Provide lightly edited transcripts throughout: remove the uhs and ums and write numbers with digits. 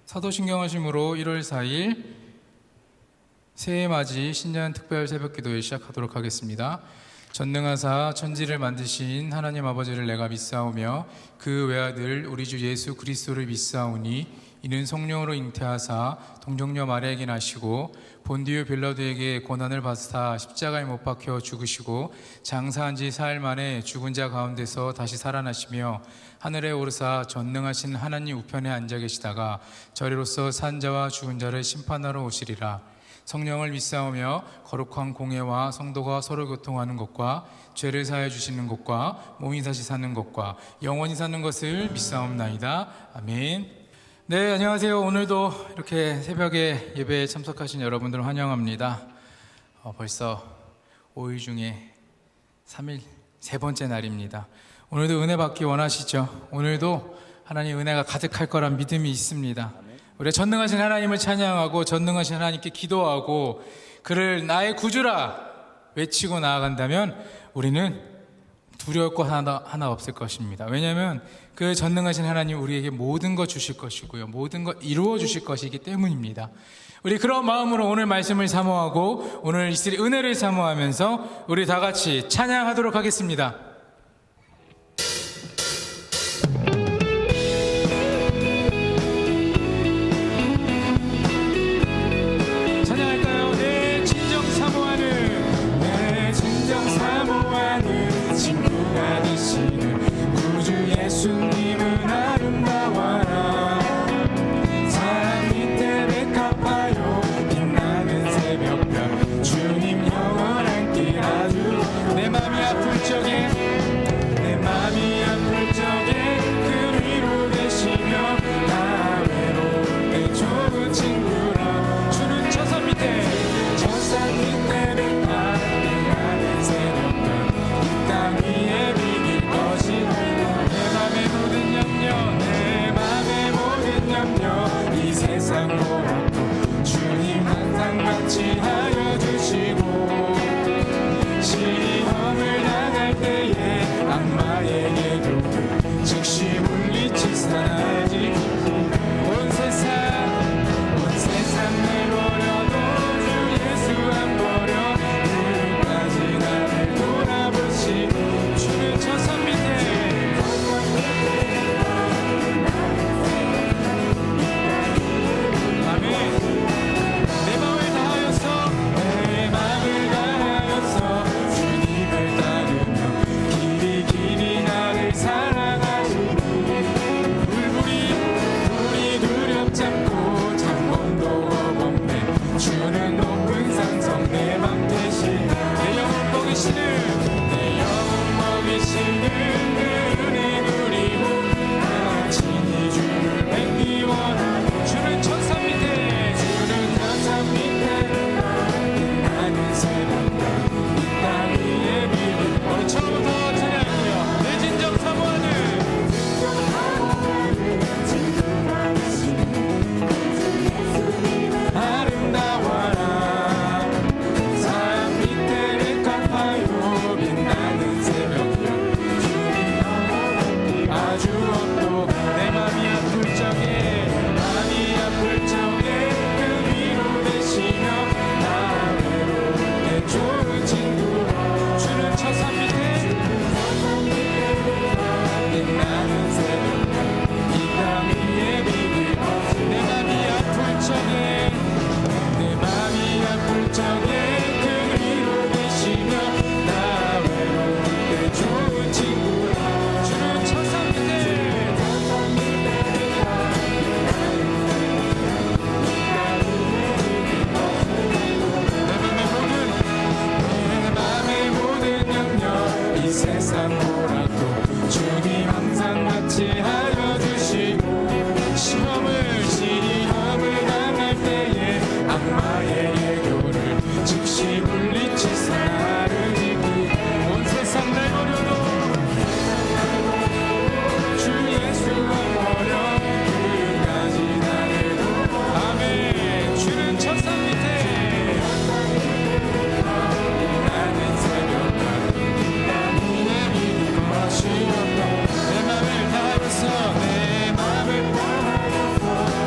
사도신경하심으로 1월 4일 새해맞이 신년 특별 새벽기도회 시작하도록 하겠습니다. 전능하사 천지를 만드신 하나님 아버지를 내가 믿사오며 그 외아들 우리 주 예수 그리스도를 믿사오니 이는 성령으로 잉태하사 동정녀 마리아에게 나시고 본디오 빌라도에게 고난을 받으사 십자가에 못 박혀 죽으시고 장사한 지 사흘 만에 죽은 자 가운데서 다시 살아나시며 하늘에 오르사 전능하신 하나님 우편에 앉아 계시다가 저리로서 산 자와 죽은 자를 심판하러 오시리라. 성령을 믿사오며 거룩한 공예와 성도가 서로 교통하는 것과 죄를 사하여 주시는 것과 몸이 다시 사는 것과 영원히 사는 것을 믿사옵나이다. 아멘. 네, 안녕하세요. 오늘도 이렇게 새벽에 예배에 참석하신 여러분들을 환영합니다. 벌써 5일 중에 3일, 세 번째 날입니다. 오늘도 은혜 받기 원하시죠? 오늘도 하나님 은혜가 가득할 거란 믿음이 있습니다. 우리 전능하신 하나님을 찬양하고 전능하신 하나님께 기도하고 그를 나의 구주라 외치고 나아간다면 우리는 두려울 것 하나 없을 것입니다. 왜냐하면 그 전능하신 하나님 우리에게 모든 것 주실 것이고요, 모든 것 이루어 주실 것이기 때문입니다. 우리 그런 마음으로 오늘 말씀을 사모하고 오늘 있을 은혜를 사모하면서 우리 다 같이 찬양하도록 하겠습니다. 예수님은 아름다워라. 사랑 밑에 백합화요 빛나는 새벽별 주님 영원한 길 아주 내 맘이 아플 적에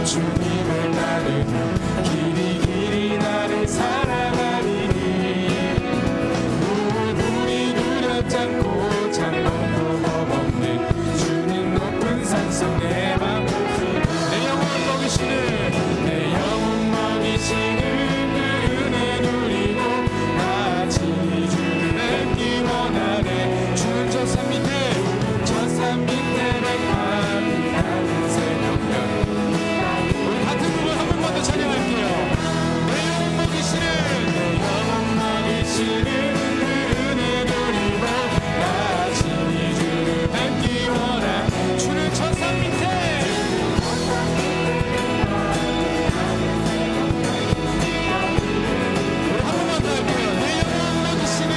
주님을 따르며 길이 길이 나를 살아가리니 우리 두렵지 않고 잠깐도 겁없는 주는 높은 산성 내 맘 내 영혼 먹이시는 내 영혼 먹이시는 그 은혜 누리고 나같이 주를 뵙기 원하네 주는 저 산 밑에 백합이 나는 새벽별 우리 같은 부분 한 번만 더 찬양할게요 내 영혼 먹이시는 그 은혜 누리고 나같이 주를 뵙기 원하네 주는 저 산 밑에 우리 한 번만 더 할게요 내 영혼 먹이시는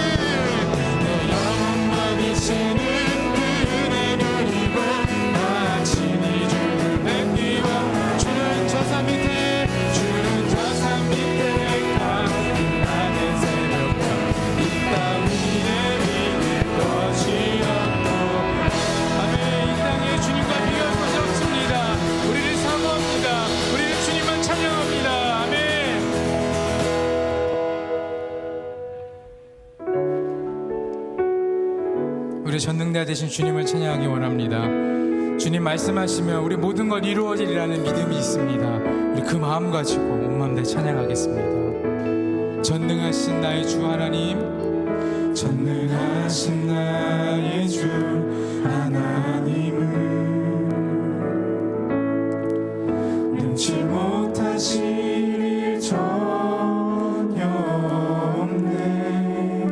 그 은혜 누리고 나같이 주를 뵙기 원하네 주는 저 산 밑에 빛나는 새벽별 이 땅 위에 믿을 것이 없고 아멘 이 땅에 주님과 비교할 것이 없습니다 우리를 사모합니다 우리는 주님만 찬양합니다 아멘 우리 전능자 되신 주님을 찬양하기 원합니다. 주님 말씀하시면 우리 모든 것 이루어지리라는 믿음이 있습니다. 우리 그 마음 가지고 온 마음 다 찬양하겠습니다. 전능하신 나의 주 하나님, 전능하신 나의 주 하나님은 능치 못하실 일 전혀 없네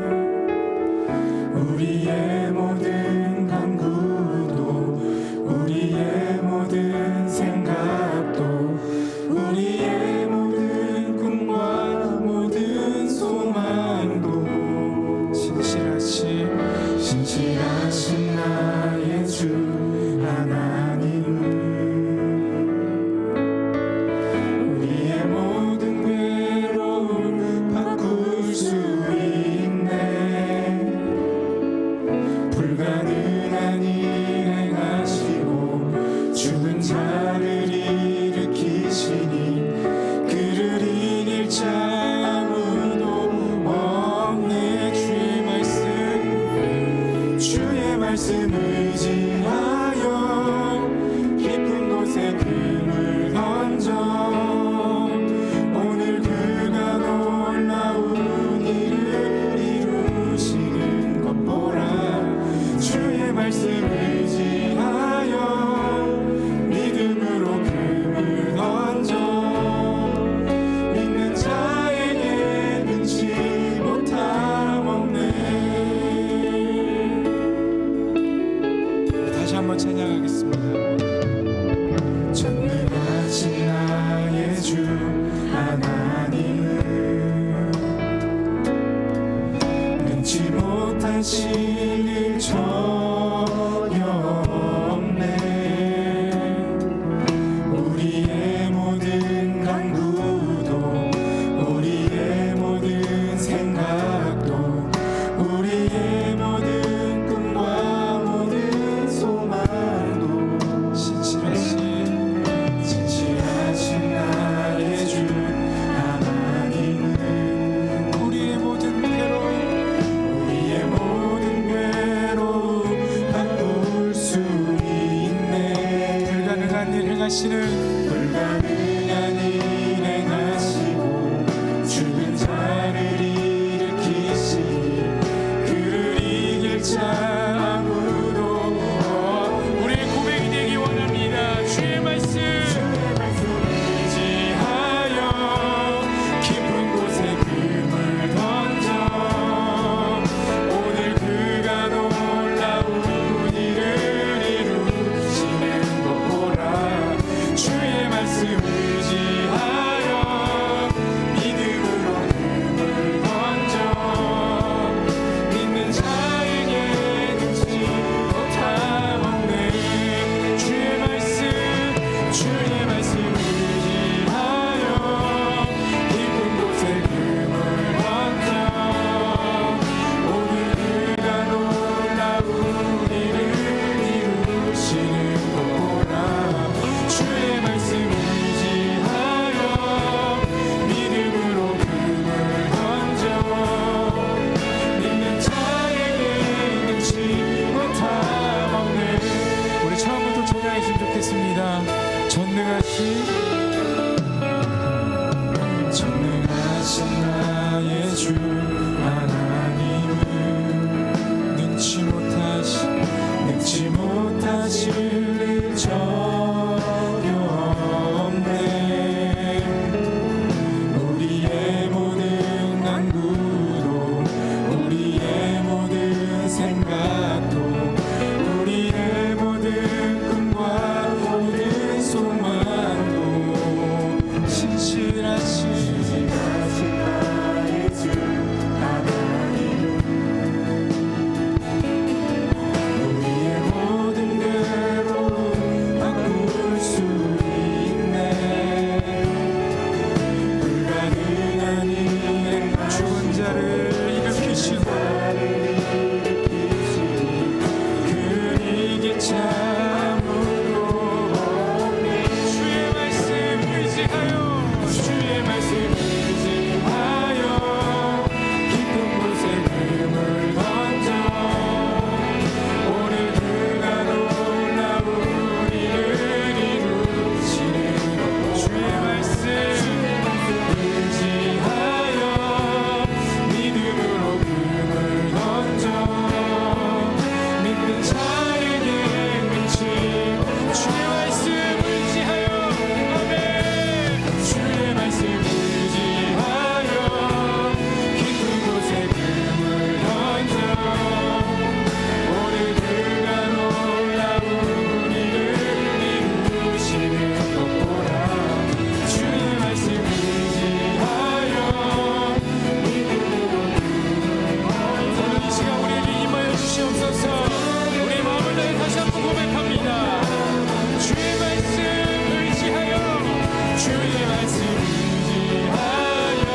우리의 모든 간구도 우리의 모든 생각도 우리의 모든 꿈과 모든 소망도 신실하신 나의 주 하나님은 우리의 모든 괴로움 바꿀 수 있네 불가능한 일 행하시고 죽은 자를 일으키시니 그를 이길 자 아무도 없네 주의 말씀 의지하여 깊은 곳에 금을 던져 오늘 그가 놀라운 일을 이루시는 것 보라 주의 말씀 의지하여 믿음으로 금을 던져 믿는 자에게 능치 못함 없네 다시 한번 찬양하겠습니다. 전능하신 나의 주 하나님은 능치 못하실 일 전혀 없네 우리의 모든 간구도 우리의 모든 생각도 우리의 모든 꿈과 모든 소망도 신실하신 나의 주 하나님은 우리의 모든 괴로움 바꿀 수 있네 불가능한 일 행하시는 불가능한 일 행하시고 죽은 자를 일으키시니 그를 이길 자 아무도 우리의 고백이 되기 원합니다. 주의 말씀 의지하여 깊은 곳에 금을 던져 오늘 그가 놀라운 일을 이루시는 것 보라 주의 말씀 의지하여 믿음으로 금을 던져 믿는 자에게 능치 못함 없네 주의 말씀 의지하여 깊은 곳에 금을 던져 오늘 그가 놀라운 일을 이루시는 것 보라 주의 말씀 의지하여 전능하신 나의 주 하나님은 능치 못하실 일 전혀 없네. 우리의 모든 간구도 우리의 모든 생각도 우리의 모든 꿈과 모든 소망도 신실하신 나의 주 하나님은 우리의 모든 괴로움 바꿀 수 있네. 불가능한 일 죽은 자를 일으키시고 그에게 참으로 주의 말씀 의지하여 깊은 곳에 금을 던져 오늘 그가 놀라운 일을 이루시는 주의 말씀 의지하여 믿음으로 금을 던져 믿는 자에게 끝이 주의 말씀 의지하여 아멘. 주의 말씀 의지하여 깊은 곳에 금을 던져 오늘 그가 놀라운 일을 이루시는 것 보라. 주의 말씀 의지하여 믿음으로 오늘 이 시간 우리에게 임하여 주시옵소서. 우리 마음을 다해 다시 한번 고백합니다. 주의 말씀 의지하여 주의 말씀 의지하여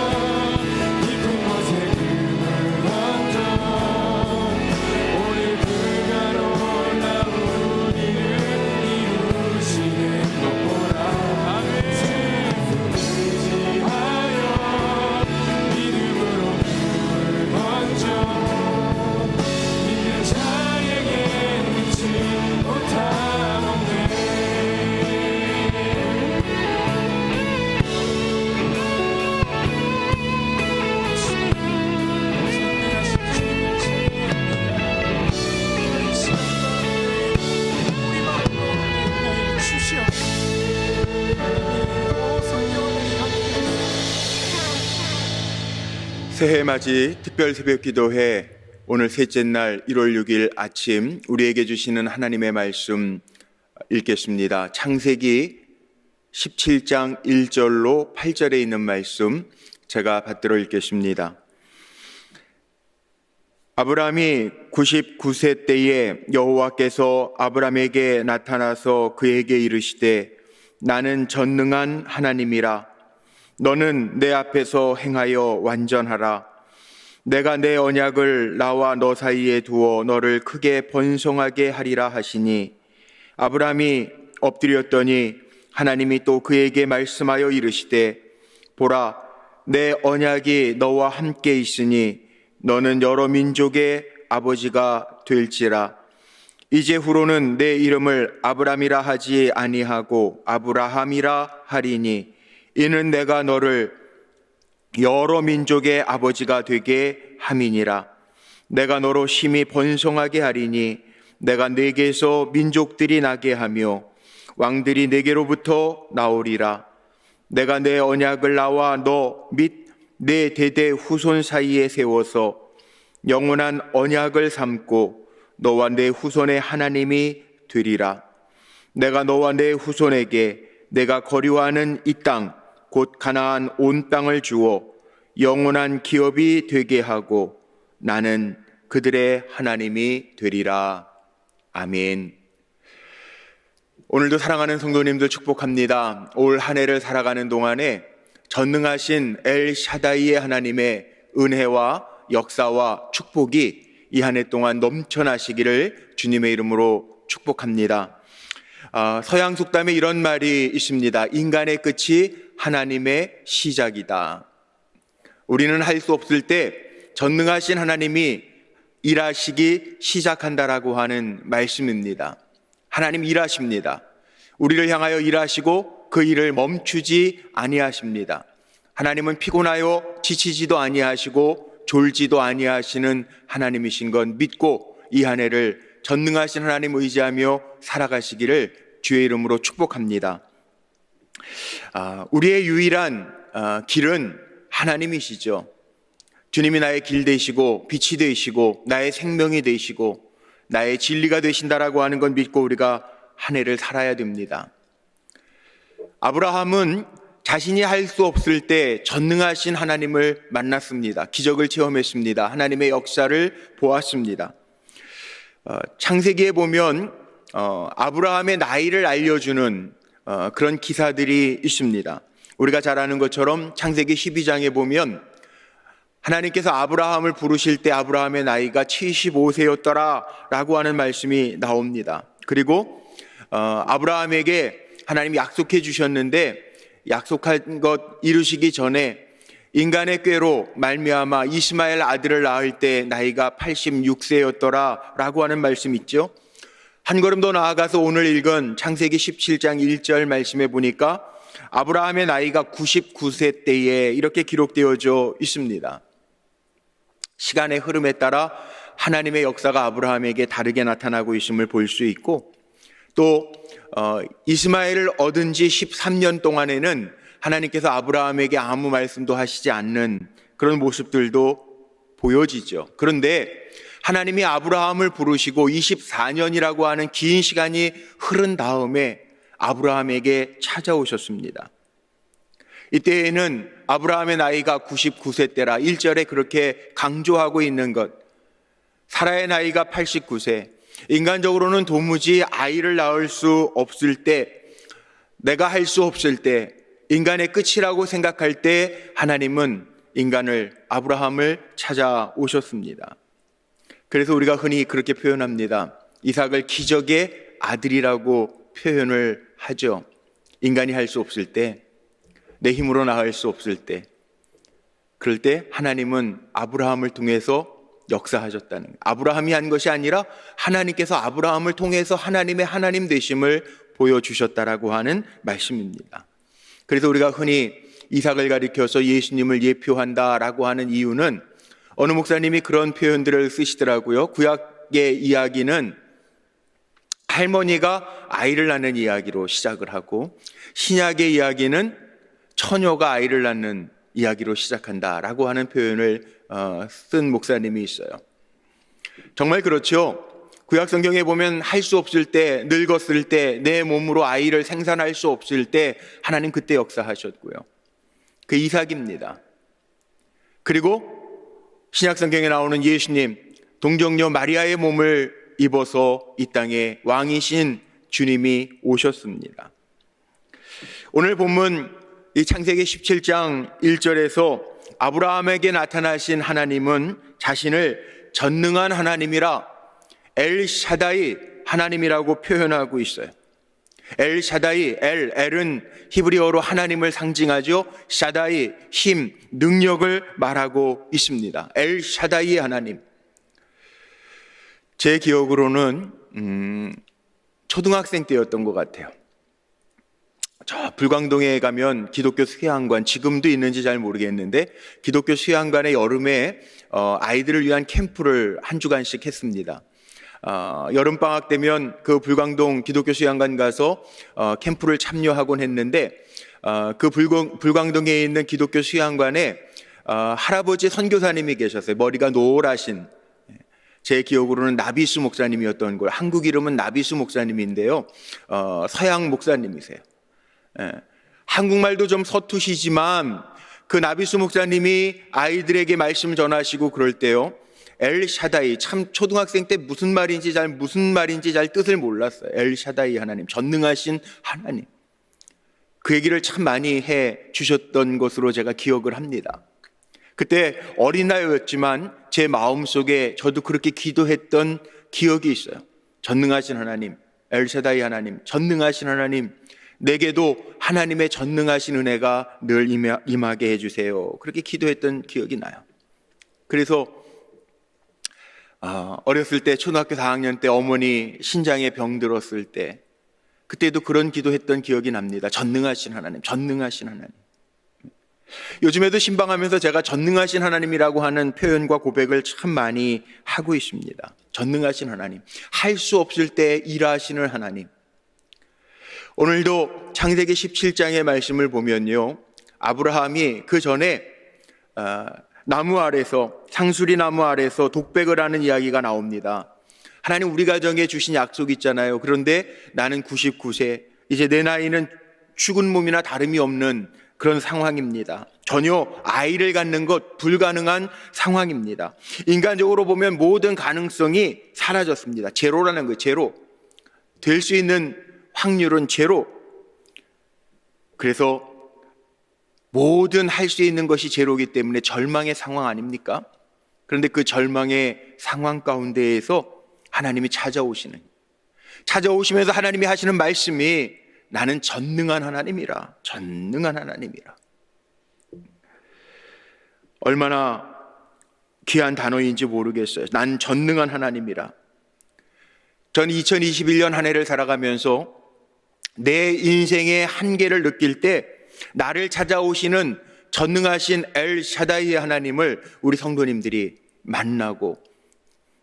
깊은 곳에 금을 던져 오늘 그가 놀라운 일을 이루시는 것 보라. 아멘. 의지하여 믿음으로 금을 던져 믿는 자에게 믿지 못하옵네. 우리 마음으로 주시옵소서. 새해 맞이 특별 새벽 기도회 오늘 셋째 날 1월 6일 아침 우리에게 주시는 하나님의 말씀 읽겠습니다. 창세기 17장 1절로 8절에 있는 말씀 제가 받들어 읽겠습니다. 아브라함이 99세 때에 여호와께서 아브라함에게 나타나서 그에게 이르시되 나는 전능한 하나님이라. 너는 내 앞에서 행하여 완전하라. 내가 내 언약을 나와 너 사이에 두어 너를 크게 번성하게 하리라 하시니 아브라함이 엎드렸더니 하나님이 또 그에게 말씀하여 이르시되 보라 내 언약이 너와 함께 있으니 너는 여러 민족의 아버지가 될지라. 이제후로는 내 이름을 아브람이라 하지 아니하고 아브라함이라 하리니 이는 내가 너를 여러 민족의 아버지가 되게 함이니라. 내가 너로 심히 번성하게 하리니 내가 네게서 민족들이 나게 하며 왕들이 네게로부터 나오리라. 내가 내 언약을 나와 너 및 내 대대 후손 사이에 세워서 영원한 언약을 삼고 너와 내 후손의 하나님이 되리라. 내가 너와 내 후손에게 내가 거류하는 이 땅 곧 가나안 온 땅을 주어 영원한 기업이 되게 하고 나는 그들의 하나님이 되리라. 아멘. 오늘도 사랑하는 성도님들 축복합니다. 올 한 해를 살아가는 동안에 전능하신 엘 샤다이의 하나님의 은혜와 역사와 축복이 이 한 해 동안 넘쳐나시기를 주님의 이름으로 축복합니다. 서양 속담에 이런 말이 있습니다. 인간의 끝이 하나님의 시작이다. 우리는 할 수 없을 때 전능하신 하나님이 일하시기 시작한다라고 하는 말씀입니다. 하나님 일하십니다. 우리를 향하여 일하시고 그 일을 멈추지 아니하십니다. 하나님은 피곤하여 지치지도 아니하시고 졸지도 아니하시는 하나님이신 건 믿고 이 한 해를 전능하신 하나님 의지하며 살아가시기를 주의 이름으로 축복합니다. 우리의 유일한 길은 하나님이시죠. 주님이 나의 길 되시고 빛이 되시고 나의 생명이 되시고 나의 진리가 되신다라고 하는 건 믿고 우리가 한 해를 살아야 됩니다. 아브라함은 자신이 할 수 없을 때 전능하신 하나님을 만났습니다. 기적을 체험했습니다. 하나님의 역사를 보았습니다. 창세기에 보면 아브라함의 나이를 알려주는 그런 기사들이 있습니다. 우리가 잘 아는 것처럼 창세기 12장에 보면 하나님께서 아브라함을 부르실 때 아브라함의 나이가 75세였더라 라고 하는 말씀이 나옵니다. 그리고 아브라함에게 하나님이 약속해 주셨는데 약속한 것 이루시기 전에 인간의 꾀로 말미암아 이스마엘 아들을 낳을 때 나이가 86세였더라 라고 하는 말씀 있죠. 한 걸음 더 나아가서 오늘 읽은 창세기 17장 1절 말씀에 보니까 아브라함의 나이가 99세 때에 이렇게 기록되어져 있습니다. 시간의 흐름에 따라 하나님의 역사가 아브라함에게 다르게 나타나고 있음을 볼 수 있고 또 이스마엘을 얻은 지 13년 동안에는 하나님께서 아브라함에게 아무 말씀도 하시지 않는 그런 모습들도 보여지죠. 그런데 하나님이 아브라함을 부르시고 24년이라고 하는 긴 시간이 흐른 다음에 아브라함에게 찾아오셨습니다. 이때에는 아브라함의 나이가 99세 때라 1절에 그렇게 강조하고 있는 것, 사라의 나이가 89세, 인간적으로는 도무지 아이를 낳을 수 없을 때, 내가 할 수 없을 때, 인간의 끝이라고 생각할 때 하나님은 아브라함을 찾아오셨습니다. 그래서 우리가 흔히 그렇게 표현합니다. 이삭을 기적의 아들이라고 표현을 하죠. 인간이 할 수 없을 때, 내 힘으로 낳을 수 없을 때, 그럴 때 하나님은 아브라함을 통해서 역사하셨다는 거예요. 아브라함이 한 것이 아니라 하나님께서 아브라함을 통해서 하나님의 하나님 되심을 보여주셨다라고 하는 말씀입니다. 그래서 우리가 흔히 이삭을 가리켜서 예수님을 예표한다라고 하는 이유는 어느 목사님이 그런 표현들을 쓰시더라고요. 구약의 이야기는 할머니가 아이를 낳는 이야기로 시작을 하고 신약의 이야기는 처녀가 아이를 낳는 이야기로 시작한다라고 하는 표현을 쓴 목사님이 있어요. 정말 그렇죠. 구약 성경에 보면 할 수 없을 때, 늙었을 때, 내 몸으로 아이를 생산할 수 없을 때 하나님 그때 역사하셨고요. 그 이삭입니다. 그리고 신약 성경에 나오는 예수님, 동정녀 마리아의 몸을 입어서 이 땅에 왕이신 주님이 오셨습니다. 오늘 본문 이 창세기 17장 1절에서 아브라함에게 나타나신 하나님은 자신을 전능한 하나님이라 엘샤다이 하나님이라고 표현하고 있어요. 엘샤다이, 엘은 히브리어로 하나님을 상징하죠. 샤다이, 힘, 능력을 말하고 있습니다. 엘샤다이 하나님. 제 기억으로는 초등학생 때였던 것 같아요. 저 불광동에 가면 기독교 수양관, 지금도 있는지 잘 모르겠는데 기독교 수양관에 여름에 아이들을 위한 캠프를 한 주간씩 했습니다. 여름방학 되면 그 불광동 기독교 수양관 가서 캠프를 참여하곤 했는데 그 불광동에 있는 기독교 수양관에 할아버지 선교사님이 계셨어요. 머리가 노랗신, 제 기억으로는 나비수 목사님이었던 걸, 한국 이름은 나비수 목사님인데요, 서양 목사님이세요. 한국말도 좀 서투시지만 그 나비수 목사님이 아이들에게 말씀 전하시고 그럴 때요, 엘샤다이, 참 초등학생 때 무슨 말인지 잘 뜻을 몰랐어요. 엘샤다이 하나님, 전능하신 하나님, 그 얘기를 참 많이 해 주셨던 것으로 제가 기억을 합니다. 그때 어린아이였지만 제 마음속에 저도 그렇게 기도했던 기억이 있어요. 전능하신 하나님, 엘샤다이 하나님, 전능하신 하나님, 내게도 하나님의 전능하신 은혜가 늘 임하게 해주세요. 그렇게 기도했던 기억이 나요. 그래서 어렸을 때 초등학교 4학년 때 어머니 신장에 병들었을 때 그때도 그런 기도했던 기억이 납니다. 전능하신 하나님, 전능하신 하나님. 요즘에도 신방하면서 제가 전능하신 하나님이라고 하는 표현과 고백을 참 많이 하고 있습니다. 전능하신 하나님, 할 수 없을 때 일하시는 하나님. 오늘도 창세기 17장의 말씀을 보면요, 아브라함이 그 전에 나무 아래서, 상수리 나무 아래서 독백을 하는 이야기가 나옵니다. 하나님, 우리 가정에 주신 약속 있잖아요. 그런데 나는 99세, 이제 내 나이는 죽은 몸이나 다름이 없는 그런 상황입니다. 전혀 아이를 갖는 것 불가능한 상황입니다. 인간적으로 보면 모든 가능성이 사라졌습니다. 제로라는 거예요. 제로. 될 수 있는 확률은 제로. 그래서 모든 할 수 있는 것이 제로이기 때문에 절망의 상황 아닙니까? 그런데 그 절망의 상황 가운데에서 하나님이 찾아오시면서 하나님이 하시는 말씀이 나는 전능한 하나님이라. 전능한 하나님이라. 얼마나 귀한 단어인지 모르겠어요. 난 전능한 하나님이라. 전 2021년 한 해를 살아가면서 내 인생의 한계를 느낄 때 나를 찾아오시는 전능하신 엘 샤다이의 하나님을 우리 성도님들이 만나고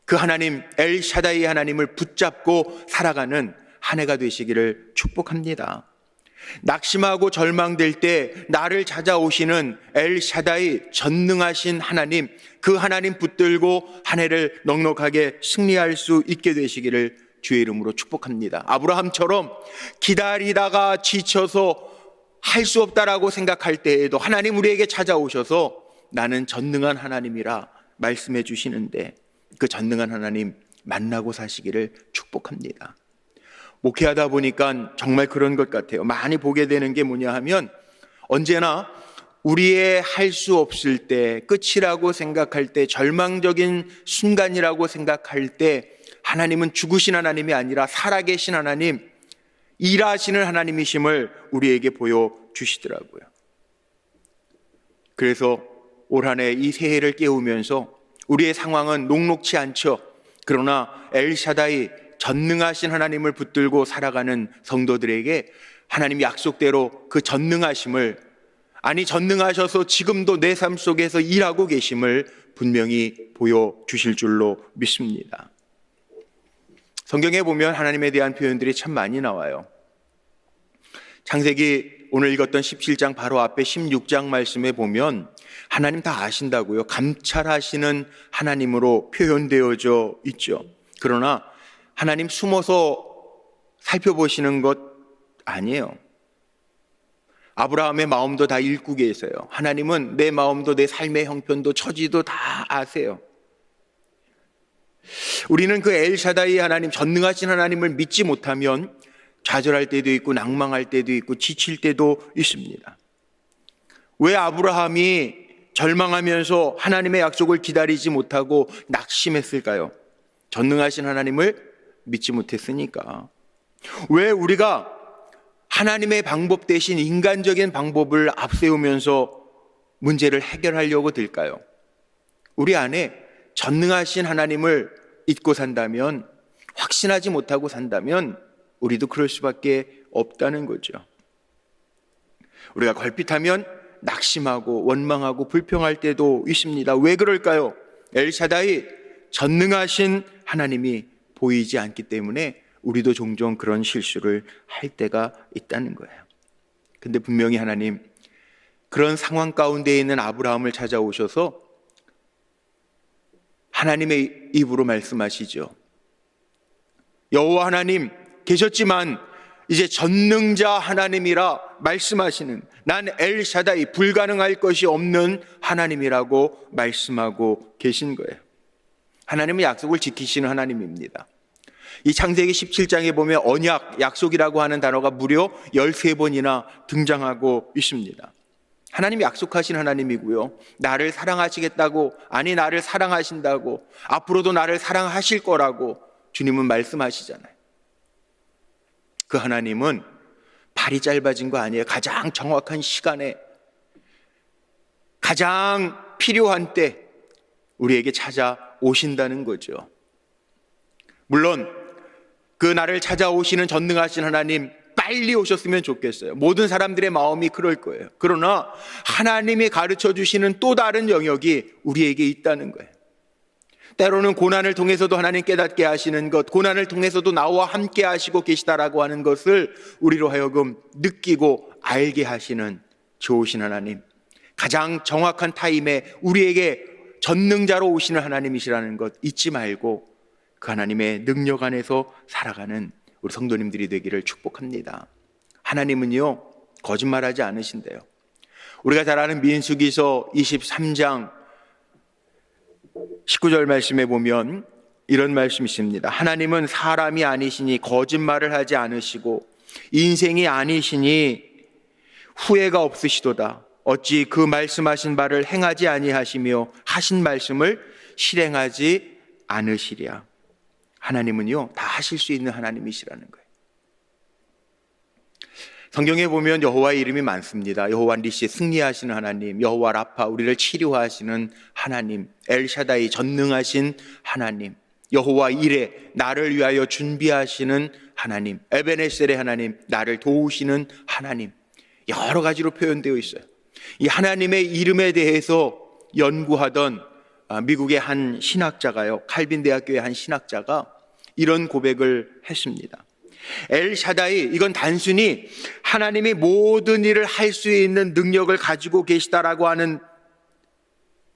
그 하나님 엘 샤다이의 하나님을 붙잡고 살아가는 한 해가 되시기를 축복합니다. 낙심하고 절망될 때 나를 찾아오시는 엘 샤다이 전능하신 하나님, 그 하나님 붙들고 한 해를 넉넉하게 승리할 수 있게 되시기를 주의 이름으로 축복합니다. 아브라함처럼 기다리다가 지쳐서 할 수 없다라고 생각할 때에도 하나님 우리에게 찾아오셔서 나는 전능한 하나님이라 말씀해 주시는데 그 전능한 하나님 만나고 사시기를 축복합니다. 목회하다 보니까 정말 그런 것 같아요. 많이 보게 되는 게 뭐냐 하면 언제나 우리의 할 수 없을 때, 끝이라고 생각할 때, 절망적인 순간이라고 생각할 때 하나님은 죽으신 하나님이 아니라 살아계신 하나님, 일하시는 하나님이심을 우리에게 보여주시더라고요. 그래서 올 한 해 이 새해를 깨우면서 우리의 상황은 녹록치 않죠. 그러나 엘샤다이 전능하신 하나님을 붙들고 살아가는 성도들에게 하나님 약속대로 그 전능하심을, 아니 전능하셔서 지금도 내 삶 속에서 일하고 계심을 분명히 보여주실 줄로 믿습니다. 성경에 보면 하나님에 대한 표현들이 참 많이 나와요. 창세기 오늘 읽었던 17장 바로 앞에 16장 말씀에 보면 하나님 다 아신다고요. 감찰하시는 하나님으로 표현되어져 있죠. 그러나 하나님 숨어서 살펴보시는 것 아니에요. 아브라함의 마음도 다 읽고 계세요. 하나님은 내 마음도 내 삶의 형편도 처지도 다 아세요. 우리는 그 엘샤다이 하나님, 전능하신 하나님을 믿지 못하면 좌절할 때도 있고 낭망할 때도 있고 지칠 때도 있습니다. 왜 아브라함이 절망하면서 하나님의 약속을 기다리지 못하고 낙심했을까요? 전능하신 하나님을 믿지 못했으니까. 왜 우리가 하나님의 방법 대신 인간적인 방법을 앞세우면서 문제를 해결하려고 들까요? 우리 안에 전능하신 하나님을 잊고 산다면, 확신하지 못하고 산다면 우리도 그럴 수밖에 없다는 거죠. 우리가 걸핏하면 낙심하고 원망하고 불평할 때도 있습니다. 왜 그럴까요? 엘샤다이 전능하신 하나님이 보이지 않기 때문에 우리도 종종 그런 실수를 할 때가 있다는 거예요. 근데 분명히 하나님 그런 상황 가운데 있는 아브라함을 찾아오셔서 하나님의 입으로 말씀하시죠. 여호와 하나님 계셨지만 이제 전능자 하나님이라 말씀하시는, 난 엘샤다이 불가능할 것이 없는 하나님이라고 말씀하고 계신 거예요. 하나님은 약속을 지키시는 하나님입니다. 이 창세기 17장에 보면 언약, 약속이라고 하는 단어가 무려 13번이나 등장하고 있습니다. 하나님이 약속하신 하나님이고요, 나를 사랑하시겠다고, 아니 나를 사랑하신다고, 앞으로도 나를 사랑하실 거라고 주님은 말씀하시잖아요. 그 하나님은 발이 짧아진 거 아니에요. 가장 정확한 시간에, 가장 필요한 때 우리에게 찾아오신다는 거죠. 물론 그 나를 찾아오시는 전능하신 하나님, 빨리 오셨으면 좋겠어요. 모든 사람들의 마음이 그럴 거예요. 그러나 하나님이 가르쳐 주시는 또 다른 영역이 우리에게 있다는 거예요. 때로는 고난을 통해서도 하나님 깨닫게 하시는 것, 고난을 통해서도 나와 함께 하시고 계시다라고 하는 것을 우리로 하여금 느끼고 알게 하시는 좋으신 하나님, 가장 정확한 타임에 우리에게 전능자로 오시는 하나님이시라는 것 잊지 말고 그 하나님의 능력 안에서 살아가는 우리 성도님들이 되기를 축복합니다. 하나님은요, 거짓말하지 않으신대요. 우리가 잘 아는 민수기서 23장 19절 말씀에 보면 이런 말씀이 있습니다. 하나님은 사람이 아니시니 거짓말을 하지 않으시고 인생이 아니시니 후회가 없으시도다. 어찌 그 말씀하신 바를 행하지 아니하시며 하신 말씀을 실행하지 않으시랴. 하나님은요, 다 하실 수 있는 하나님이시라는 거예요. 성경에 보면 여호와의 이름이 많습니다. 여호와 니시, 승리하시는 하나님, 여호와 라파, 우리를 치료하시는 하나님, 엘샤다이, 전능하신 하나님, 여호와 이레, 나를 위하여 준비하시는 하나님, 에베네셀의 하나님, 나를 도우시는 하나님, 여러 가지로 표현되어 있어요. 이 하나님의 이름에 대해서 연구하던 미국의 한 신학자가요, 칼빈 대학교의 한 신학자가 이런 고백을 했습니다. 엘샤다이, 이건 단순히 하나님이 모든 일을 할 수 있는 능력을 가지고 계시다라고 하는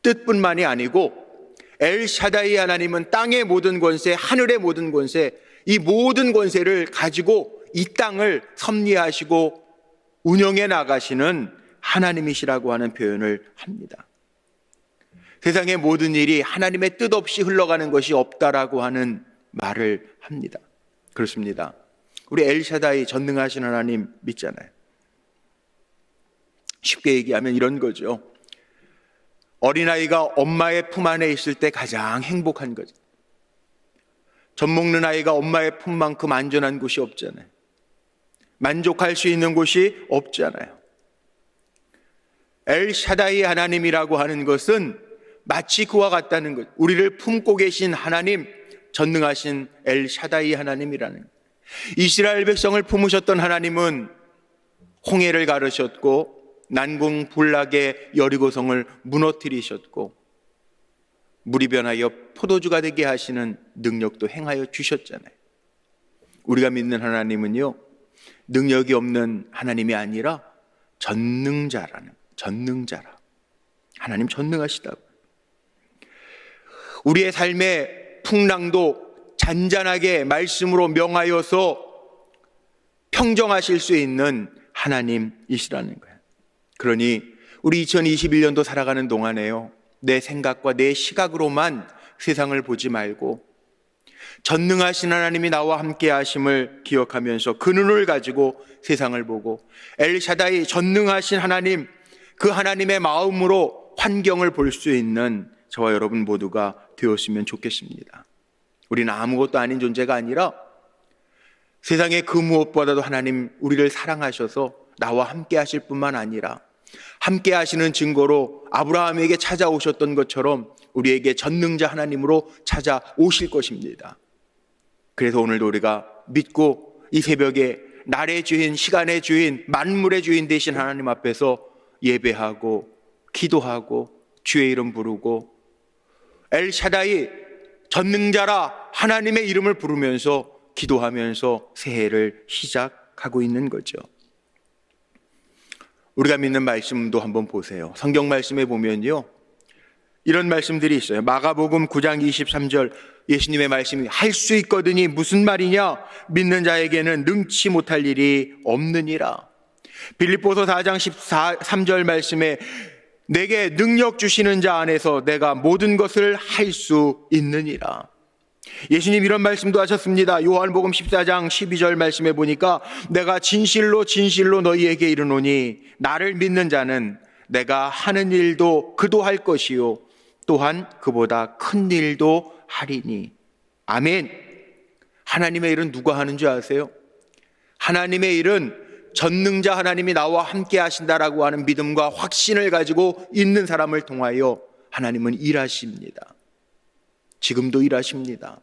뜻뿐만이 아니고, 엘샤다이 하나님은 땅의 모든 권세, 하늘의 모든 권세, 이 모든 권세를 가지고 이 땅을 섭리하시고 운영해 나가시는 하나님이시라고 하는 표현을 합니다. 세상의 모든 일이 하나님의 뜻 없이 흘러가는 것이 없다라고 하는 말을 합니다. 그렇습니다. 우리 엘샤다이, 전능하신 하나님 믿잖아요. 쉽게 얘기하면 이런 거죠. 어린아이가 엄마의 품 안에 있을 때 가장 행복한 거죠. 젖 먹는 아이가 엄마의 품만큼 안전한 곳이 없잖아요. 만족할 수 있는 곳이 없잖아요. 엘샤다이 하나님이라고 하는 것은 마치 그와 같다는 것. 우리를 품고 계신 하나님, 전능하신 엘샤다이 하나님이라는 것. 이스라엘 백성을 품으셨던 하나님은 홍해를 가르셨고 난공불락의 여리고성을 무너뜨리셨고 물이 변하여 포도주가 되게 하시는 능력도 행하여 주셨잖아요. 우리가 믿는 하나님은요, 능력이 없는 하나님이 아니라 전능자라. 하나님 전능하시다고. 우리의 삶의 풍랑도 잔잔하게 말씀으로 명하여서 평정하실 수 있는 하나님이시라는 거예요. 그러니 우리 2021년도 살아가는 동안에요, 내 생각과 내 시각으로만 세상을 보지 말고 전능하신 하나님이 나와 함께 하심을 기억하면서 그 눈을 가지고 세상을 보고 엘샤다이, 전능하신 하나님, 그 하나님의 마음으로 환경을 볼 수 있는 저와 여러분 모두가 되었으면 좋겠습니다. 우리는 아무것도 아닌 존재가 아니라 세상의 그 무엇보다도 하나님 우리를 사랑하셔서 나와 함께 하실 뿐만 아니라 함께 하시는 증거로 아브라함에게 찾아오셨던 것처럼 우리에게 전능자 하나님으로 찾아오실 것입니다. 그래서 오늘도 우리가 믿고 이 새벽에 날의 주인, 시간의 주인, 만물의 주인 되신 하나님 앞에서 예배하고 기도하고 주의 이름 부르고 엘샤다이, 전능자라 하나님의 이름을 부르면서 기도하면서 새해를 시작하고 있는 거죠. 우리가 믿는 말씀도 한번 보세요. 성경 말씀에 보면요, 이런 말씀들이 있어요. 마가복음 9장 23절 예수님의 말씀이 할 수 있거든이 무슨 말이냐? 믿는 자에게는 능치 못할 일이 없느니라. 빌립보서 4장 13절 말씀에 내게 능력 주시는 자 안에서 내가 모든 것을 할 수 있느니라. 예수님 이런 말씀도 하셨습니다. 요한복음 14장 12절 말씀에 보니까 내가 진실로 진실로 너희에게 이르노니 나를 믿는 자는 내가 하는 일도 그도 할 것이요 또한 그보다 큰 일도 하리니. 아멘. 하나님의 일은 누가 하는 줄 아세요? 하나님의 일은 전능자 하나님이 나와 함께 하신다라고 하는 믿음과 확신을 가지고 있는 사람을 통하여 하나님은 일하십니다. 지금도 일하십니다.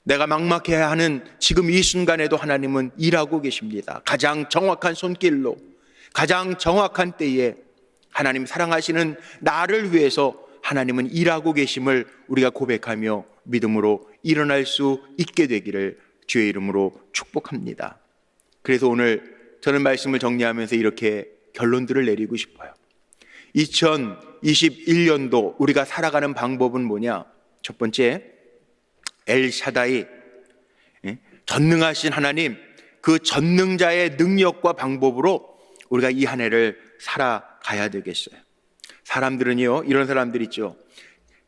내가 막막해야 하는 지금 이 순간에도 하나님은 일하고 계십니다. 가장 정확한 손길로, 가장 정확한 때에 하나님 사랑하시는 나를 위해서 하나님은 일하고 계심을 우리가 고백하며 믿음으로 일어날 수 있게 되기를 주의 이름으로 축복합니다. 그래서 오늘 저는 말씀을 정리하면서 이렇게 결론들을 내리고 싶어요. 2021년도 우리가 살아가는 방법은 뭐냐? 첫 번째, 엘샤다이, 전능하신 하나님, 그 전능자의 능력과 방법으로 우리가 이 한 해를 살아가야 되겠어요. 사람들은요, 이런 사람들 있죠.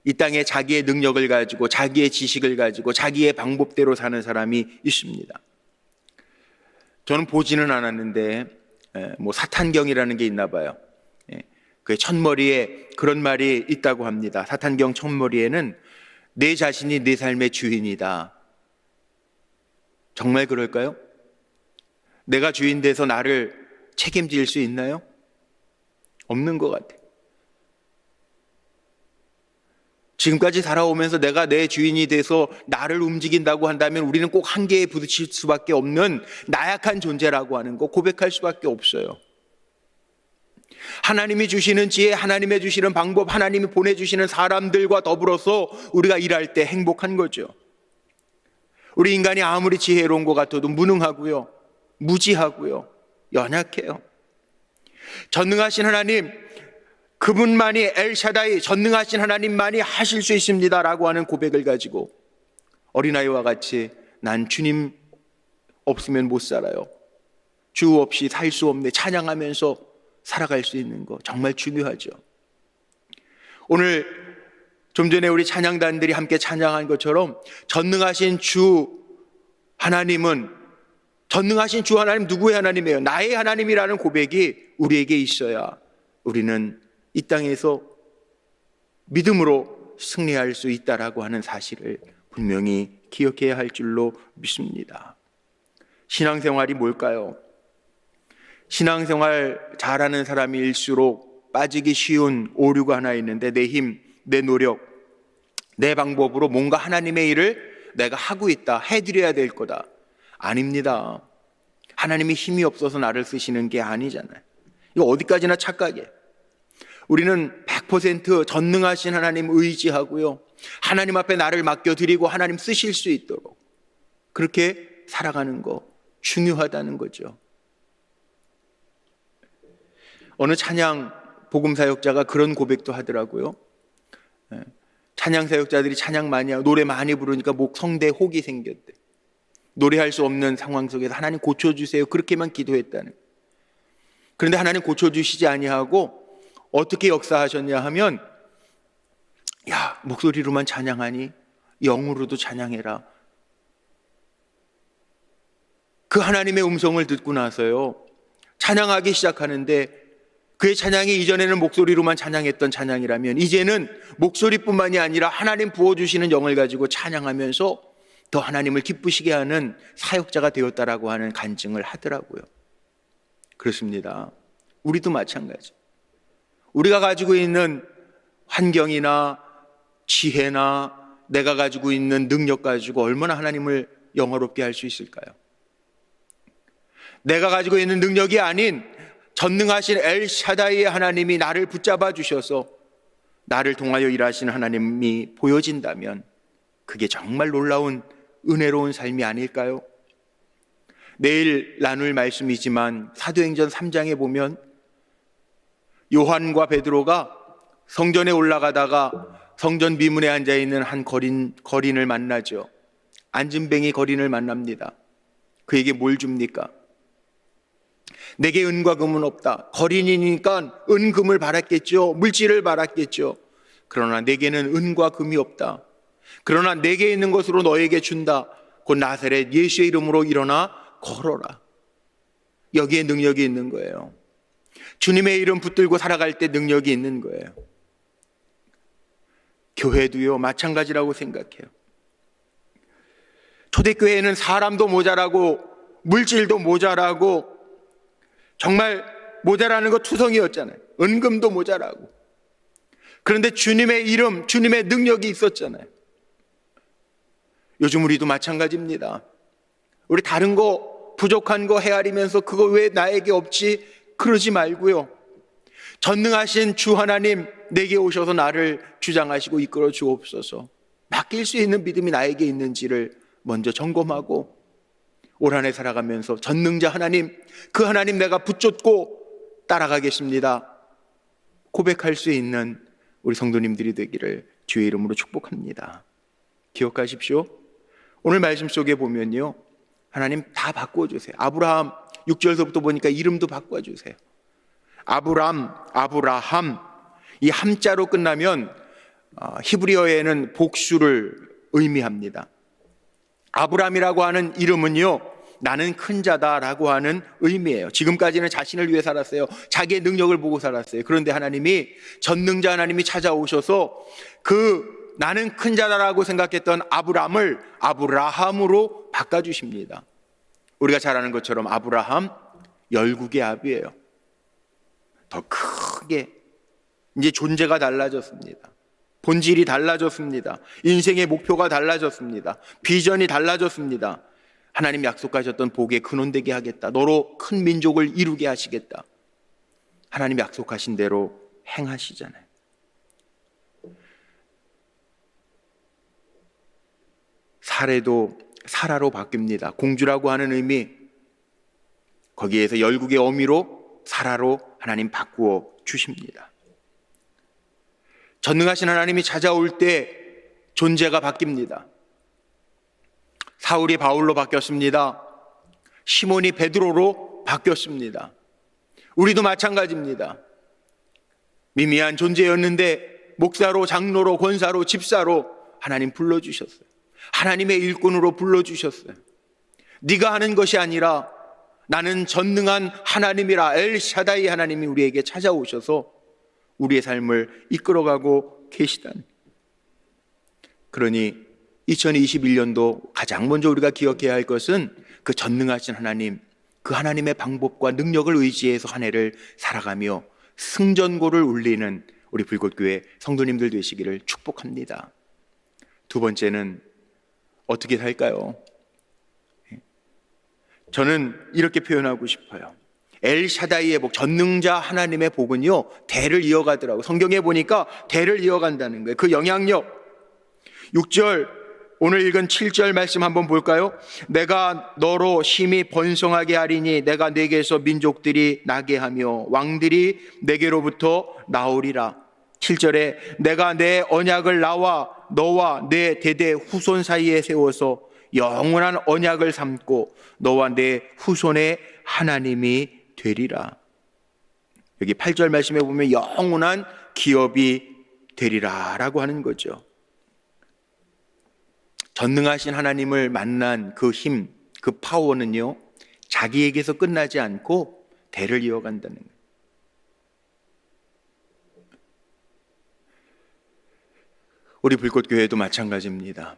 이 땅에 자기의 능력을 가지고, 자기의 지식을 가지고, 자기의 방법대로 사는 사람이 있습니다. 저는 보지는 않았는데 뭐 사탄경이라는 게 있나 봐요. 그 첫머리에 그런 말이 있다고 합니다. 사탄경 첫머리에는 내 자신이 내 삶의 주인이다. 정말 그럴까요? 내가 주인 돼서 나를 책임질 수 있나요? 없는 것 같아요. 지금까지 살아오면서 내가 내 주인이 돼서 나를 움직인다고 한다면 우리는 꼭 한계에 부딪힐 수밖에 없는 나약한 존재라고 하는 거 고백할 수밖에 없어요. 하나님이 주시는 지혜, 하나님이 주시는 방법, 하나님이 보내주시는 사람들과 더불어서 우리가 일할 때 행복한 거죠. 우리 인간이 아무리 지혜로운 것 같아도 무능하고요, 무지하고요, 연약해요. 전능하신 하나님, 그분만이 엘샤다이, 전능하신 하나님만이 하실 수 있습니다라고 하는 고백을 가지고 어린아이와 같이 난 주님 없으면 못 살아요, 주 없이 살 수 없네, 찬양하면서 살아갈 수 있는 거 정말 중요하죠. 오늘 좀 전에 우리 찬양단들이 함께 찬양한 것처럼 전능하신 주 하나님은, 전능하신 주 하나님 누구의 하나님이에요? 나의 하나님이라는 고백이 우리에게 있어야 우리는 이 땅에서 믿음으로 승리할 수 있다라고 하는 사실을 분명히 기억해야 할 줄로 믿습니다. 신앙생활이 뭘까요? 신앙생활 잘하는 사람일수록 빠지기 쉬운 오류가 하나 있는데, 내 힘, 내 노력, 내 방법으로 뭔가 하나님의 일을 내가 하고 있다, 해드려야 될 거다. 아닙니다. 하나님이 힘이 없어서 나를 쓰시는 게 아니잖아요. 이거 어디까지나 착각이에요. 우리는 100% 전능하신 하나님 의지하고요, 하나님 앞에 나를 맡겨드리고 하나님 쓰실 수 있도록 그렇게 살아가는 거 중요하다는 거죠. 어느 찬양 복음사역자가 그런 고백도 하더라고요. 찬양사역자들이 찬양 많이 하고 노래 많이 부르니까 성대에 혹이 생겼대. 노래할 수 없는 상황 속에서 하나님 고쳐주세요, 그렇게만 기도했다는. 그런데 하나님 고쳐주시지 아니하고 어떻게 역사하셨냐 하면, 야, 목소리로만 찬양하니 영으로도 찬양해라. 그 하나님의 음성을 듣고 나서요, 찬양하기 시작하는데, 그의 찬양이 이전에는 목소리로만 찬양했던 찬양이라면 이제는 목소리뿐만이 아니라 하나님 부어주시는 영을 가지고 찬양하면서 더 하나님을 기쁘시게 하는 사역자가 되었다라고 하는 간증을 하더라고요. 그렇습니다. 우리도 마찬가지. 우리가 가지고 있는 환경이나 지혜나 내가 가지고 있는 능력 가지고 얼마나 하나님을 영화롭게 할 수 있을까요? 내가 가지고 있는 능력이 아닌 전능하신 엘샤다이의 하나님이 나를 붙잡아 주셔서 나를 통하여 일하시는 하나님이 보여진다면 그게 정말 놀라운 은혜로운 삶이 아닐까요? 내일 나눌 말씀이지만 사도행전 3장에 보면 요한과 베드로가 성전에 올라가다가 성전 비문에 앉아있는 한 거린을 만나죠. 안진뱅이 거린을 만납니다. 그에게 뭘 줍니까? 내게 은과 금은 없다. 거린이니까 은금을 바랐겠죠. 물질을 바랐겠죠. 그러나 내게는 은과 금이 없다. 그러나 내게 있는 것으로 너에게 준다. 곧 나사렛 예수의 이름으로 일어나 걸어라. 여기에 능력이 있는 거예요. 주님의 이름 붙들고 살아갈 때 능력이 있는 거예요. 교회도요, 마찬가지라고 생각해요. 초대교회에는 사람도 모자라고 물질도 모자라고 정말 모자라는 거 투성이었잖아요. 은금도 모자라고. 그런데 주님의 이름, 주님의 능력이 있었잖아요. 요즘 우리도 마찬가지입니다. 우리 다른 거 부족한 거 헤아리면서 그거 왜 나에게 없지? 그러지 말고요. 전능하신 주 하나님 내게 오셔서 나를 주장하시고 이끌어 주옵소서. 맡길 수 있는 믿음이 나에게 있는지를 먼저 점검하고 올 한 해 살아가면서 전능자 하나님, 그 하나님 내가 붙잡고 따라가겠습니다 고백할 수 있는 우리 성도님들이 되기를 주의 이름으로 축복합니다. 기억하십시오. 오늘 말씀 속에 보면요, 하나님 다 바꿔주세요. 아브라함 6절서부터 보니까 이름도 바꿔주세요. 아브라함, 이 함자로 끝나면 히브리어에는 복수를 의미합니다. 아브라함이라고 하는 이름은요, 나는 큰 자다라고 하는 의미예요. 지금까지는 자신을 위해 살았어요. 자기의 능력을 보고 살았어요. 그런데 하나님이, 전능자 하나님이 찾아오셔서 그 나는 큰 자다라고 생각했던 아브라함을 아브라함으로 바꿔주십니다. 우리가 잘 아는 것처럼 아브라함 열국의 아비예요. 더 크게 이제 존재가 달라졌습니다. 본질이 달라졌습니다. 인생의 목표가 달라졌습니다. 비전이 달라졌습니다. 하나님 약속하셨던 복의 근원 되게 하겠다. 너로 큰 민족을 이루게 하시겠다. 하나님 약속하신 대로 행하시잖아요. 사례도 사라로 바뀝니다. 공주라고 하는 의미, 거기에서 열국의 어미로 사라로 하나님 바꾸어 주십니다. 전능하신 하나님이 찾아올 때 존재가 바뀝니다. 사울이 바울로 바뀌었습니다. 시몬이 베드로로 바뀌었습니다. 우리도 마찬가지입니다. 미미한 존재였는데 목사로, 장로로, 권사로, 집사로 하나님 불러주셨어요. 하나님의 일꾼으로 불러주셨어요. 네가 하는 것이 아니라 나는 전능한 하나님이라, 엘샤다이 하나님이 우리에게 찾아오셔서 우리의 삶을 이끌어가고 계시다니. 그러니 2021년도 가장 먼저 우리가 기억해야 할 것은 그 전능하신 하나님, 그 하나님의 방법과 능력을 의지해서 한 해를 살아가며 승전고를 울리는 우리 불꽃교회 성도님들 되시기를 축복합니다. 두 번째는 어떻게 살까요? 저는 이렇게 표현하고 싶어요. 엘샤다이의 복, 전능자 하나님의 복은요, 대를 이어가더라고요. 성경에 보니까 대를 이어간다는 거예요. 그 영향력. 6절, 오늘 읽은 7절 말씀 한번 볼까요? 내가 너로 심히 번성하게 하리니 내가 내게서 민족들이 나게 하며 왕들이 내게로부터 나오리라. 7절에 내가 내 언약을 나와 너와 내 대대 후손 사이에 세워서 영원한 언약을 삼고 너와 내 후손의 하나님이 되리라. 여기 8절 말씀에 보면 영원한 기업이 되리라 라고 하는 거죠. 전능하신 하나님을 만난 그 힘, 그 파워는요, 자기에게서 끝나지 않고 대를 이어간다는 거예요. 우리 불꽃교회도 마찬가지입니다.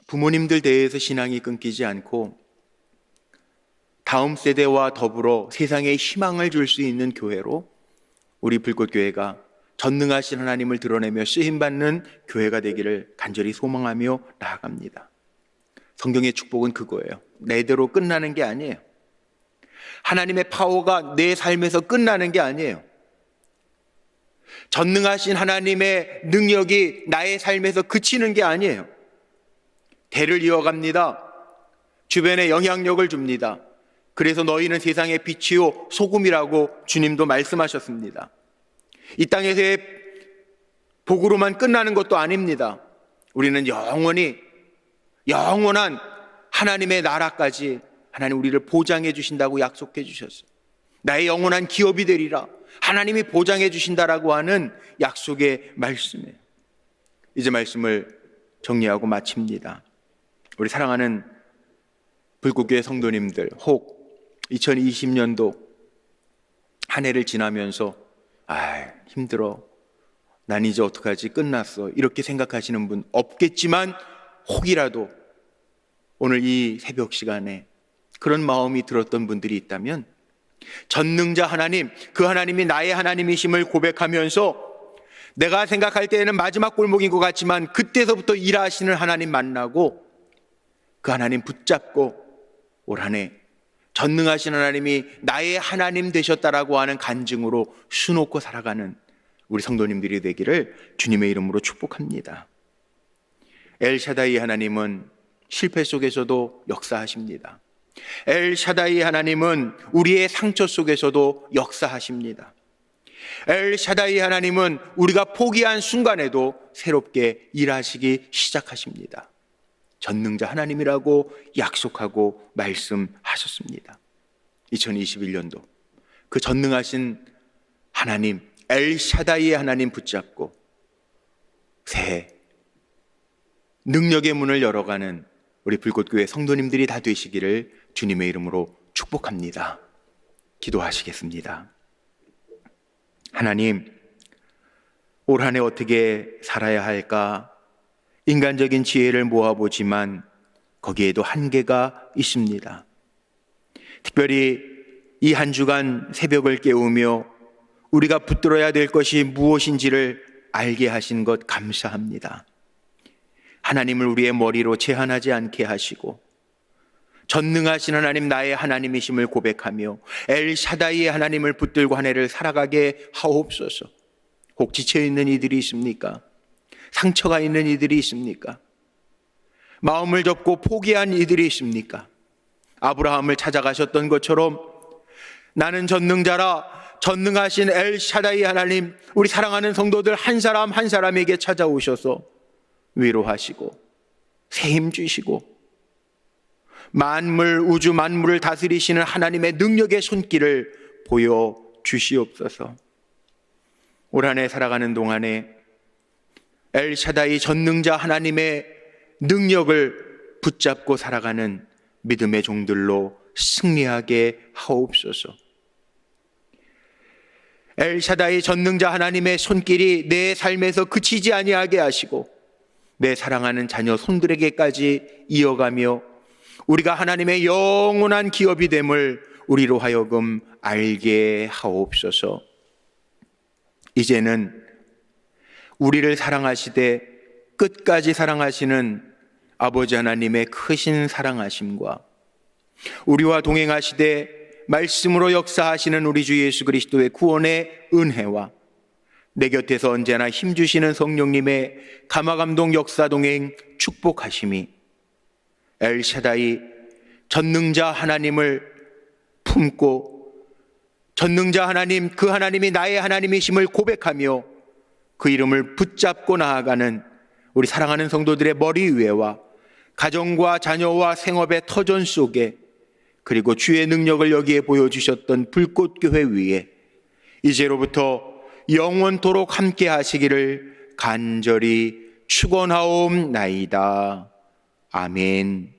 부모님들 대해서 신앙이 끊기지 않고 다음 세대와 더불어 세상에 희망을 줄 수 있는 교회로 우리 불꽃교회가 전능하신 하나님을 드러내며 쓰임받는 교회가 되기를 간절히 소망하며 나아갑니다. 성경의 축복은 그거예요. 내대로 끝나는 게 아니에요. 하나님의 파워가 내 삶에서 끝나는 게 아니에요. 전능하신 하나님의 능력이 나의 삶에서 그치는 게 아니에요. 대를 이어갑니다. 주변에 영향력을 줍니다. 그래서 너희는 세상의 빛이요 소금이라고 주님도 말씀하셨습니다. 이 땅에서의 복으로만 끝나는 것도 아닙니다. 우리는 영원한 하나님의 나라까지 하나님 우리를 보장해 주신다고 약속해 주셨어요. 나의 영원한 기업이 되리라. 하나님이 보장해 주신다라고 하는 약속의 말씀이에요. 이제 말씀을 정리하고 마칩니다. 우리 사랑하는 불꽃교회 성도님들, 혹 2020년도 한 해를 지나면서 힘들어, 난 이제 어떡하지, 끝났어, 이렇게 생각하시는 분 없겠지만 혹이라도 오늘 이 새벽 시간에 그런 마음이 들었던 분들이 있다면 전능자 하나님, 그 하나님이 나의 하나님이심을 고백하면서 내가 생각할 때에는 마지막 골목인 것 같지만 그때서부터 일하시는 하나님 만나고 그 하나님 붙잡고 올 한 해 전능하신 하나님이 나의 하나님 되셨다라고 하는 간증으로 수놓고 살아가는 우리 성도님들이 되기를 주님의 이름으로 축복합니다. 엘샤다이 하나님은 실패 속에서도 역사하십니다. 엘샤다이 하나님은 우리의 상처 속에서도 역사하십니다. 엘샤다이 하나님은 우리가 포기한 순간에도 새롭게 일하시기 시작하십니다. 전능자 하나님이라고 약속하고 말씀하셨습니다. 2021년도 그 전능하신 하나님 엘샤다이의 하나님 붙잡고 새해 능력의 문을 열어가는 우리 불꽃교회 성도님들이 다 되시기를 주님의 이름으로 축복합니다. 기도하시겠습니다. 하나님, 올 한 해 어떻게 살아야 할까? 인간적인 지혜를 모아보지만 거기에도 한계가 있습니다. 특별히 이 한 주간 새벽을 깨우며 우리가 붙들어야 될 것이 무엇인지를 알게 하신 것 감사합니다. 하나님을 우리의 머리로 제한하지 않게 하시고 전능하신 하나님 나의 하나님이심을 고백하며 엘샤다이의 하나님을 붙들고 한 해를 살아가게 하옵소서. 혹 지쳐있는 이들이 있습니까? 상처가 있는 이들이 있습니까? 마음을 접고 포기한 이들이 있습니까? 아브라함을 찾아가셨던 것처럼 나는 전능자라 전능하신 엘샤다이 하나님, 우리 사랑하는 성도들 한 사람 한 사람에게 찾아오셔서 위로하시고 새 힘 주시고 만물 우주 만물을 다스리시는 하나님의 능력의 손길을 보여주시옵소서. 올 한 해 살아가는 동안에 엘샤다이 전능자 하나님의 능력을 붙잡고 살아가는 믿음의 종들로 승리하게 하옵소서. 엘샤다이 전능자 하나님의 손길이 내 삶에서 그치지 아니하게 하시고 내 사랑하는 자녀 손들에게까지 이어가며 우리가 하나님의 영원한 기업이 됨을 우리로 하여금 알게 하옵소서. 이제는 우리를 사랑하시되 끝까지 사랑하시는 아버지 하나님의 크신 사랑하심과 우리와 동행하시되 말씀으로 역사하시는 우리 주 예수 그리스도의 구원의 은혜와 내 곁에서 언제나 힘주시는 성령님의 감화감동 역사 동행 축복하심이 엘샤다이 전능자 하나님을 품고 전능자 하나님, 그 하나님이 나의 하나님이심을 고백하며 그 이름을 붙잡고 나아가는 우리 사랑하는 성도들의 머리 위에와 가정과 자녀와 생업의 터전 속에 그리고 주의 능력을 여기에 보여주셨던 불꽃교회 위에 이제로부터 영원토록 함께 하시기를 간절히 축원하옵나이다. 아멘.